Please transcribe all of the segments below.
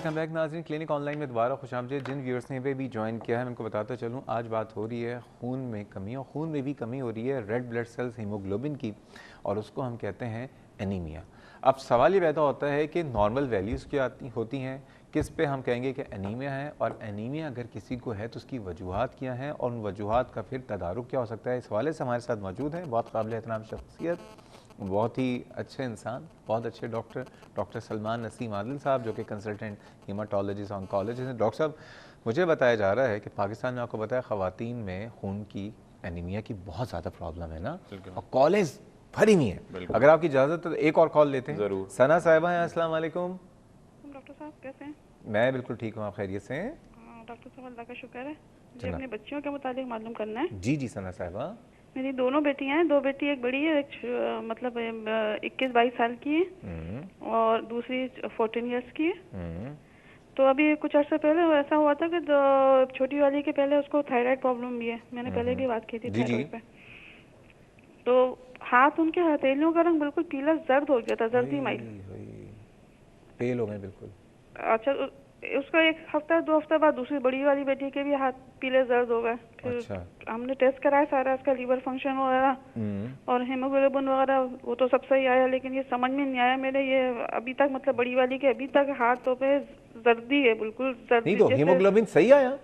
Welcome back नाज़रीन। Clinic online में दोबारा खुशामदीद। जिन व्यूअर्स ने भी ज्वाइन किया है मैं उनको बताता चलूँ, आज बात हो रही है खून में कमी, और खून में भी कमी हो रही है रेड ब्लड सेल्स हीमोग्लोबिन की, और उसको हम कहते हैं एनीमिया। अब सवाल ये पैदा होता है कि नॉर्मल वैल्यूज़ क्या होती हैं, किस पे हम कहेंगे कि एनीमिया है, और एनीमिया अगर किसी को है तो उसकी वजूहात क्या हैं, और उन वजूहात का फिर तदारुक क्या हो सकता है। इस हवाले से हमारे साथ मौजूद हैं बहुत काबिल एहतराम शख्सियत, बहुत ही अच्छे इंसान, बहुत अच्छे डॉक्टर सलमान नसीम आदिल साहब, जो कि कंसल्टेंट हीमाटोलॉजिस्ट ऑन्कोलॉजिस्ट हैं। डॉक्टर साहब, मुझे बताया जा रहा है कि पाकिस्तान में आपको पता है ख़वातीन में खून की एनीमिया की बहुत ज़्यादा प्रॉब्लम है ना, और कॉलेज भरी हुई है। अगर आपकी इजाज़त तो एक और कॉल लेते हैं। ज़रूर। सना साहिबा हैं, अस्सलाम वालेकुम। डॉक्टर साहब कैसे हैं? मैं बिल्कुल ठीक हूँ, आप खैरियत से हैं? डॉक्टर साहब अल्लाह का शुक्र है। मुझे अपनी बच्चियों के मुताबिक मालूम करना है। जी जी सना साहिबा। मेरी दोनों बेटियां हैं, दो बेटी एक बड़ी है, एक मतलब 21-22 साल की है, और दूसरी 14 इयर्स की है। तो अभी कुछ अर्से पहले ऐसा हुआ था कि छोटी वाली के पहले उसको थायराइड प्रॉब्लम भी है, मैंने पहले भी बात की थी थायराइड पे। तो हाथ, उनके हथेलियों का रंग बिल्कुल पीला जर्द हो गया था, जर्दी माइल, पेल हो गए बिल्कुल। अच्छा, उसका एक हफ्ता 2 हफ्ता बाद दूसरी बड़ी वाली बेटी के भी हाथ पीले जर्द हो गए। फिर अच्छा। हमने टेस्ट कराया सारा, उसका लीवर फंक्शन वगैरह और हीमोग्लोबिन वगैरह, वो तो सब सही आया, लेकिन ये समझ में नहीं आया मेरे, ये अभी तक मतलब बड़ी वाली के अभी तक हाथों पे जर्दी है, बिल्कुल जर्दी। नहीं तो हीमोग्लोबिन सही आया?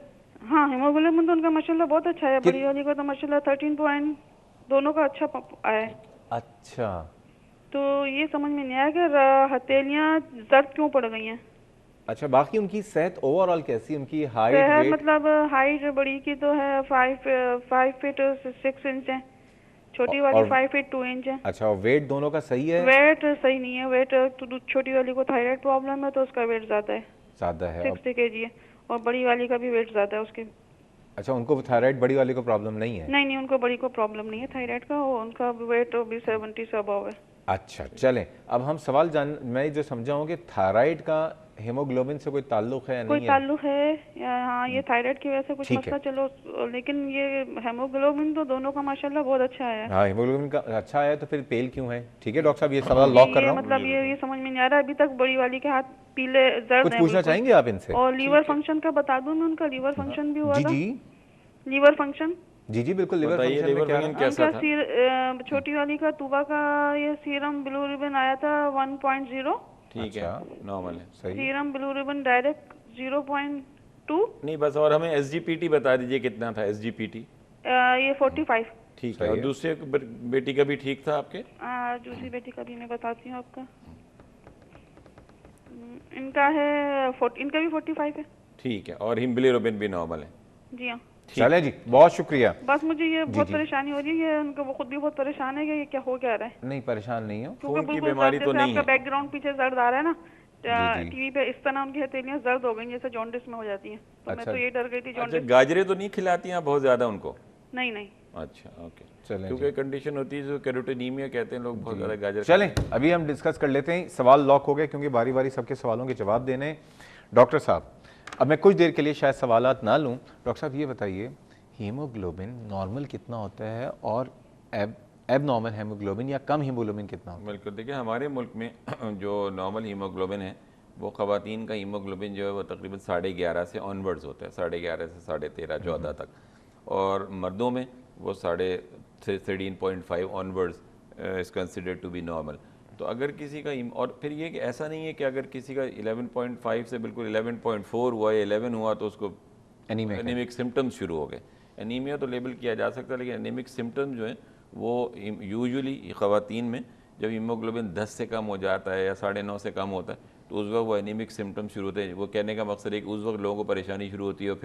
हाँ, हीमोग्लोबिन तो उनका माशाल्लाह बहुत अच्छा है, बड़ी वाली का तो माशाल्लाह 13 पॉइंट दोनों का अच्छा आया है। अच्छा, तो ये समझ में नहीं आया कि हथेलियाँ जर्द क्यों पड़ गई हैं। अच्छा, बाकी उनकी सेहत ओवरऑल कैसी, उनकी हाइट सेहत वेट? मतलब हाइट बड़ी की तो है 5 फीट 6 इंच है, छोटी वाली 5 फीट 2 इंच है। अच्छा, और वेट दोनों का सही है? वेट सही नहीं है, वेट तो छोटी वाली को थायराइड प्रॉब्लम है तो उसका वेट ज्यादा है, ज्यादा है, 60 kg है, और बड़ी वाली का भी वेट ज्यादा है उसके। अच्छा, उनको थायराइड बड़ी वाली को प्रॉब्लम नहीं है? नहीं, उनको बड़ी को प्रॉब्लम नहीं है थायराइड का, उनका वेट भी 70 से अबव है। अच्छा, चलें अब हम सवाल मैं जो समझा हूँ कि थायराइड का हीमोग्लोबिन से कोई ताल्लुक है या कोई नहीं है? ताल्लुक है हाँ, ये थायराइड की वजह से कुछ मसला, चलो, लेकिन ये हेमोग्लोबिन तो दोनों का माशाल्लाह बहुत अच्छा है। हाँ, हीमोग्लोबिन का अच्छा है, तो फिर पेल क्यों है? ठीक है डॉक्टर साहब, ये सवाल लॉक कर रहा हूँ। मतलब ये समझ में नहीं आ रहा, अभी तक बड़ी वाली के हाथ पीले जर्द कुछ हैं। पूछना चाहेंगे आप इनसे? और लीवर फंक्शन का बता दूं मैं, उनका लीवर फंक्शन भी हुआ था। जी लीवर फंक्शन, जी बिल्कुल। लीवर फंक्शन में क्या उनका छोटी वाली का तुबा का ये सीरम बिलिरुबिन आया था 1.0। ठीक है, नॉर्मल है, सही। Serum bilirubin direct 0.2। नहीं बस, और हमें एसजीपीटी बता दीजिए कितना था एसजीपीटी? ये 45। ठीक है, और दूसरे बेटी का भी ठीक था आपके? दूसरी बेटी का भी मैं बताती हूँ आपका, इनका है इनका भी 45 है। ठीक है, और बिलिरुबिन भी नॉर्मल है? जी हाँ। चले जी, बहुत शुक्रिया। बस मुझे ये बहुत परेशानी हो रही है, उनको वो खुद भी बहुत परेशान है कि ये क्या हो क्या रहा है। नहीं, परेशान नहीं हो, खून की बीमारी तो नहीं है। बैकग्राउंड पीछे दर्द आ रहा है ना टीवी पे, इस तरह उनकी हथेलियां दर्द हो गई जैसे जॉन्डिस में हो जाती हैं, तो मैं तो ये डर गई थी जॉन्डिस। गाजरे तो नहीं खिलाती हैं बहुत ज्यादा उनको? नहीं। अच्छा, ओके, क्योंकि कंडीशन होती है जो कैरोटिनीमिया कहते हैं लोग, बहुत ज्यादा गाजर। चलें अभी हम डिस्कस कर लेते हैं। सवाल लॉक हो गए क्योंकि बारी बारी सबके सवालों के जवाब देने। डॉक्टर साहब, अब मैं कुछ देर के लिए शायद सवालात ना लूँ। डॉक्टर साहब ये बताइए, हीमोग्लोबिन नॉर्मल कितना होता है और एब नॉर्मल हीमोग्लोबिन या कम हीमोग्लोबिन कितना होता है? बिल्कुल, देखिए हमारे मुल्क में जो नॉर्मल हीमोग्लोबिन है, वो ख़वातीन का हीमोग्लोबिन जो है वो तकरीबन 11.5 से ऑनवर्ड्स होता है, 11.5 से 13.5-14 तक, और मर्दों में वो 13.5 onwards is considered to be normal. तो अगर किसी का और फिर ये कि ऐसा नहीं है कि अगर किसी का 11.5 से बिल्कुल 11.4 हुआ या 11 हुआ तो उसको एनीमिक सिम्टम्स शुरू हो गए। एनीमिया तो लेबल किया जा सकता है, लेकिन एनीमिक सिम्टम्स जो हैं वो यूजुअली ख़वातीन में जब हीमोग्लोबिन 10 से कम हो जाता है या 9.5 से कम होता है तो उस वक्त वो एनीमिक सिम्टम्स शुरू होते हैं। वो कहने का मकसद है कि उस वक्त लोगों को परेशानी शुरू होती है और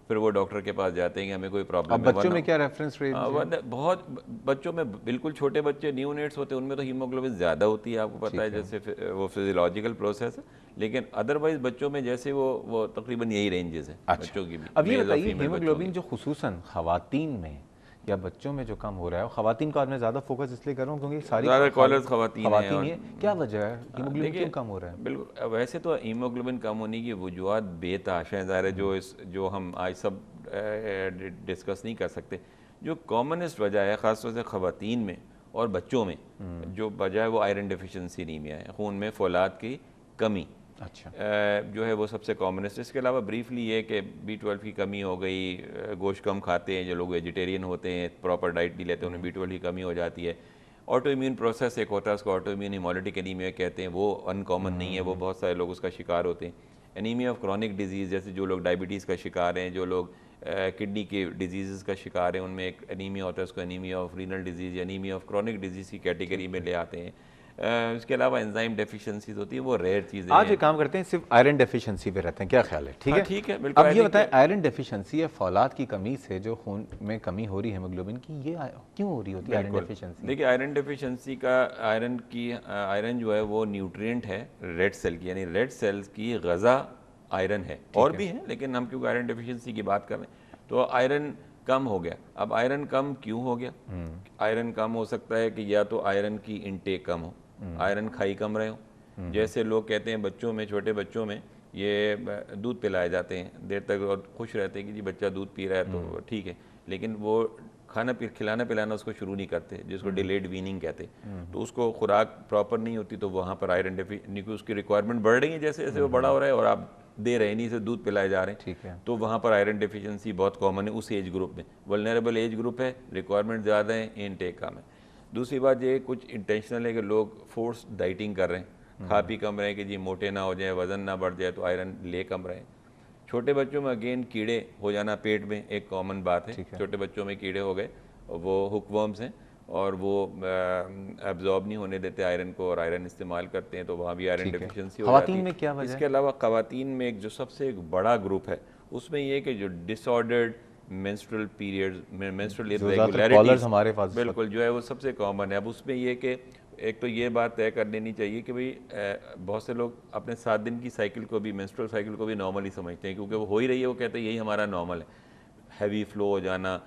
फिर वो डॉक्टर के पास जाते हैं कि हमें कोई प्रॉब्लम है। बच्चों में क्या रेफरेंस रेट है? बहुत बच्चों में, बिल्कुल छोटे बच्चे न्यूनेट्स होते हैं, उनमें तो हीमोग्लोबिन ज़्यादा होती है, आपको पता है, जैसे वो फिजियोलॉजिकल प्रोसेस है। लेकिन अदरवाइज बच्चों में जैसे वो तकरीबन यही रेंजेस है। अच्छा, बच्चों की भी। अब ये बताइए, हीमोग्लोबिन जो खुसूसन ख़वातीन में या बच्चों में जो कम हो रहा है, ख़वातीन का आज मैं ज़्यादा फोकस इसलिए कर रहा हूँ क्योंकि सारी कॉलर्स ख़वातीन है, क्या वजह है हीमोग्लोबिन क्यों कम हो रहा है? बिल्कुल, वैसे तो हीमोग्लोबिन कम होने की वजूहत बेताशा है, ज़ाहिर है, जो हम आज सब डिस्कस नहीं कर सकते। जो कॉमनेस्ट वजह है ख़ासतौर से ख़वातीन में और बच्चों में, जो वजह है वो आयरन डेफिशिएंसी एनीमिया है, खून में फौलाद की कमी। अच्छा। जो है वो सबसे कॉमनेस्ट। इसके अलावा ब्रीफली ये कि B12 की कमी हो गई, गोश्त कम खाते हैं जो लोग वेजिटेरियन होते हैं, प्रॉपर डाइट नहीं लेते, उन्हें B12 की कमी हो जाती है। ऑटो इम्यून प्रोसेस एक होता है, उसको ऑटो इम्यून हिमोलिटिक एनीमिया कहते हैं, वो अनकॉमन नहीं है, वो बहुत सारे लोग उसका शिकार होते हैं। एनीमिया ऑफ क्रॉनिक डिजीज़, जैसे जो लोग डायबिटीज़ का शिकार हैं, जो लोग किडनी के डिजीज़ का शिकार हैं, उनमें एक एनीमिया होता है, उसको एनीमिया ऑफ रीनल डिजीज़ या एनीमिया ऑफ क्रॉनिक डिजीज़ की कैटेगरी में ले आते हैं। इसके अलावा एंजाइम डेफिशिएंसीज होती है, वो रेयर चीज़ें आज हैं। एक काम करते हैं, सिर्फ आयरन डेफिशिएंसी पे रहते हैं, क्या ख्याल है? ठीक हाँ, है, ठीक है, बिल्कुल। अब ये बताएं, आयरन डेफिशिएंसी या फौलाद की कमी से जो खून में कमी हो रही है हीमोग्लोबिन की, ये क्यों हो रही होती है आयरन डेफिशिएंसी? देखिए, आयरन डेफिशिएंसी का आयरन जो है वो न्यूट्रिएंट है रेड सेल की, यानी रेड सेल्स की ग़िज़ा आयरन है। और भी है, लेकिन हम क्योंकि आयरन डेफिशिएंसी की बात कर रहे हैं तो आयरन कम हो गया। अब आयरन कम क्यों हो गया? आयरन कम हो सकता है कि या तो आयरन की इनटेक कम हो, आयरन खाई कम रहे हो। जैसे लोग कहते हैं बच्चों में, छोटे बच्चों में ये दूध पिलाए जाते हैं देर तक और खुश रहते हैं कि जी बच्चा दूध पी रहा है तो ठीक है, लेकिन वो खिलाना पिलाना उसको शुरू नहीं करते, जिसको डिलेड वीनिंग कहते हैं। तो उसको खुराक प्रॉपर नहीं होती, तो वहाँ पर आयरन डेफिशिएंसी, उसकी रिक्वायरमेंट बढ़ रही है जैसे जैसे वो बड़ा हो रहा है और आप दे रहे हैं, नहीं से दूध पिलाए जा रहे हैं, ठीक है, तो वहाँ पर आयरन डेफिशिएंसी बहुत कॉमन है उस एज ग्रुप में। वल्नरेबल एज ग्रुप है, रिक्वायरमेंट ज़्यादा है, इनटेक कम है। दूसरी बात ये कुछ इंटेंशनल है कि लोग फोर्स डाइटिंग कर रहे हैं, खा पी कम रहे हैं कि जी मोटे ना हो जाए, वज़न ना बढ़ जाए, तो आयरन ले कम रहे हैं। छोटे बच्चों में अगेन कीड़े हो जाना पेट में एक कॉमन बात है। छोटे बच्चों में कीड़े हो गए, वो हुकवर्म्स हैं और वो एब्जॉर्ब नहीं होने देते आयरन को और आयरन इस्तेमाल करते हैं, तो वहाँ भी आयरन डेफिशिएंसी हो जाती है। में क्या वजह है? इसके अलावा ख़वातीन में एक जो सबसे एक बड़ा ग्रुप है उसमें ये कि जो disordered menstrual periods, menstrual irregularities हमारे पास बिल्कुल जो है वो सबसे कॉमन है। अब उसमें ये कि एक तो ये बात तय कर लेनी चाहिए कि भाई बहुत से लोग अपने 7 दिन की साइकिल को भी, मेंस्ट्रुअल साइकिल को भी नॉर्मल ही समझते हैं, क्योंकि वो हो ही रही है, वो कहते हैं यही हमारा नॉर्मल है। हैवी फ्लो हो जाना,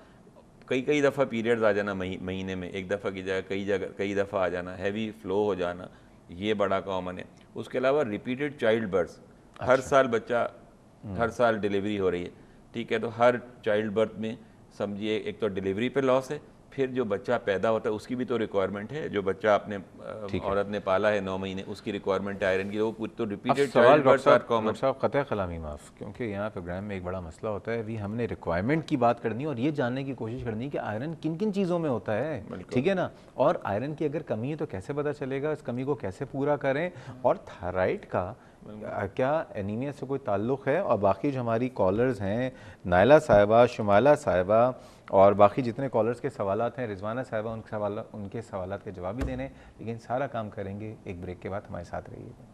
कई दफ़ा पीरियड्स आ जाना महीने में, एक दफ़ा की जगह कई दफ़ा आ जाना, हैवी फ्लो हो जाना, ये बड़ा कॉमन है। उसके अलावा रिपीटेड चाइल्ड बर्थ, हर साल बच्चा, हर साल डिलीवरी हो रही है, ठीक है, तो हर चाइल्ड बर्थ में समझिए एक तो डिलीवरी पे लॉस है, फिर जो बच्चा पैदा होता है उसकी भी तो रिक्वायरमेंट है, जो बच्चा अपने औरत ने पाला है 9 महीने, उसकी रिक्वायरमेंट है आयरन की, वो तो repeated child birth are common. साहब क़तई कलामी माफ़, क्योंकि यहाँ प्रोग्राम में एक बड़ा मसला होता है, अभी हमने रिक्वायरमेंट की बात करनी है और ये जानने की कोशिश करनी है कि आयरन किन किन चीज़ों में होता है, ठीक है ना, और आयरन की अगर कमी है तो कैसे पता चलेगा, इस कमी को कैसे पूरा करें, और थायराइड का क्या एनीमिया से कोई ताल्लुक़ है? और बाकी जो हमारी कॉलर्स हैं, नायला साहिबा, शुमाला साहिबा और बाकी जितने कॉलर्स के सवालात हैं, रिजवाना साहिबा, उनके सवालात के जवाब भी देने, लेकिन सारा काम करेंगे एक ब्रेक के बाद। हमारे साथ रहिएगा।